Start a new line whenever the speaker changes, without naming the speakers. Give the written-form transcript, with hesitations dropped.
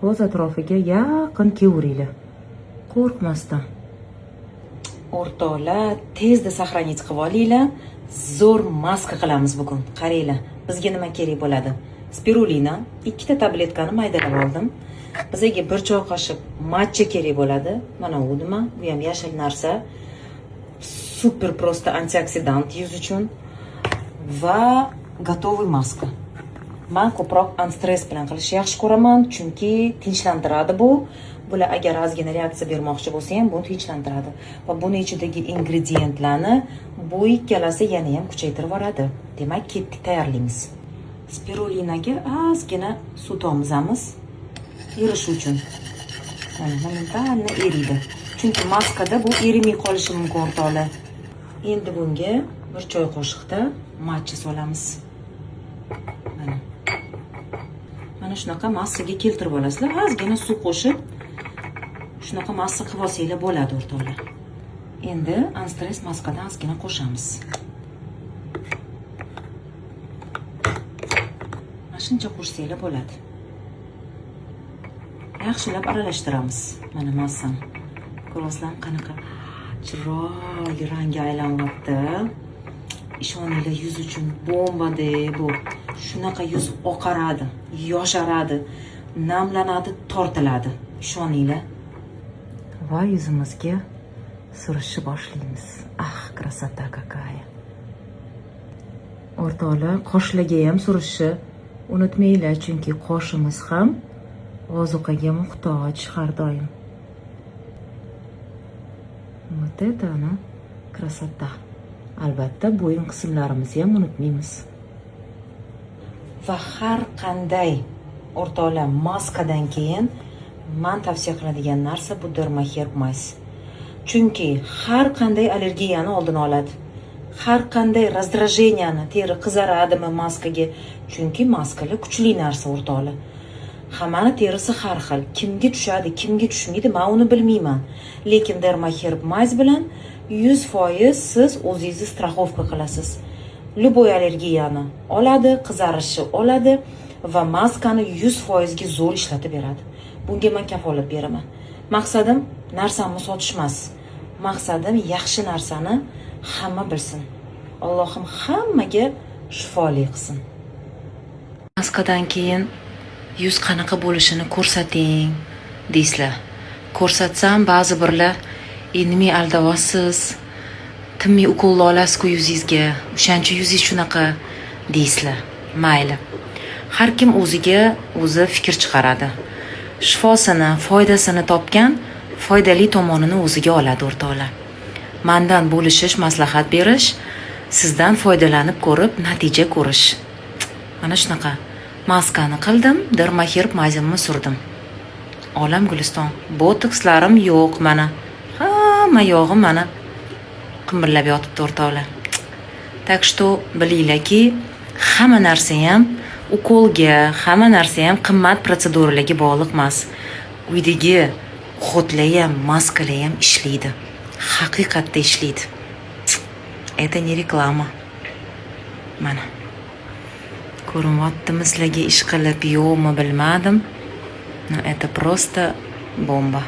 ko'z atrofiga yaqin kevuringlar. Qo'rqmasdan. O'rtoqlar, tezda sahrangiz qilib olinglar. Zo'r maska qilamiz bugun. Qaranglar, bizga nima kerak bo'ladi? Spirulina, 2 ta tabletkani maydalab oldim. Bizga 1 choy qoshiq matcha kerak bo'ladi. Mana u nima? Bu ham yashil narsa. Super prosta antioksidant yuz uchun va gotovoy maska. Men ko'proq anstress bilan qilishni yaxshi ko'raman, chunki tinchlantiradi bu. Bular agar ozgina reaksiya bermoqchi bo'lsa ham, buni tinchlantiradi. Va buni ichidagi ingrediyentlarni bu ikkalasi yana ham kuchaytirib yuboradi. Demak, ketdik, tayyorlaymiz. Spirulinaga ozgina suv tomizamiz. Erish uchun. Mana momentalni eriydi. Chunki maskada bu erimay qolishi mumkin o'rtoqlar. Endi bunga 1 choy qoshiqda matcha solamiz. Mana shunaqa massaga keltirib olasizlar. Ozgina suv qo'shib shunaqa massa qilib olsanglar bo'ladi o'rtoqlar. Endi anstress maskadan ozgina qo'shamiz. Mana shuncha qo'shsanglar bo'ladi. Yaxshilab aralashtiramiz. Mana massani. Ko'rasizlarmi qanaqa chiroyli rangga aylanyapti. Ishoninglar, yuz uchun bombada bu. Shunaqa yuz oqaradi, yosharadi, namlanadi, tortiladi. Ishoninglar. Va yuzimizga surishni boshlaymiz. Krasota какая. O'rtoqlar, qoshlarga ham surishni unutmanglar, chunki qoshimiz ham ozuqaga muhtoj har doim. Вот это она красота. Albatta, bo'yin qismlarimizni ham unutmaymiz. Va har qanday o'rtoqlar maskadan keyin men tavsiya qiladigan narsa bu dermaherb mays. Chunki har qanday allergiyani oldini oladi. Har qanday раздраженияni, teri qizaradimi maskaga? Chunki maskalar kuchli narsa o'rtoqlar. Hammani terisi har xil. Kimga tushadi, kimga tushmaydi, men uni bilmayman. Lekin dermaherb mays bilan 100% siz o'zingizni страховка qilasiz. Любой allergiyani oladi, qizarishni oladi va maskani 100% ga zo'r ishlatib beradi. Bunga men kafolat beraman. Maqsadim narsamni sotish emas. Maqsadim yaxshi narsani hamma bilsin. Allohim hammaga shifoli qilsin. Maskadan keyin yuz qanaqa bo'lishini ko'rsating deysizlar. Ko'rsatsam ba'zi birlar nima aldavasiz, timmiy ukol olasiz-ku yuzingizga, o'shancha yuzingiz shunaqa deysizlar. Mayli. Har kim o'ziga o'zi fikr chiqaradi. Shifosini, foydasini topgan foydali tomonini o'ziga oladi o'rtoqlar. Mendan bo'lishish, maslahat berish, sizdan foydalanib ko'rib, natija ko'rish. Mana shunaqa maskani qildim, dermaherb mayzimni surdim. Olam guliston. Botokslarim yo'q mana. Hamma yog'im mana qimirlab yotibdi o'rtoqlar. Tak что bilinglarki, hamma narsa ham ukolga, hamma narsa ham qimmat protseduralarga bog'liq emas. Uydagi xotlar ham, maskalar ham ishlaydi. Haqiqatda ishlaydi. Это не реклама. Mana. Ko'rinyaptimi sizlarga ish qilib yo'qmi bilmadim. No, это просто бомба.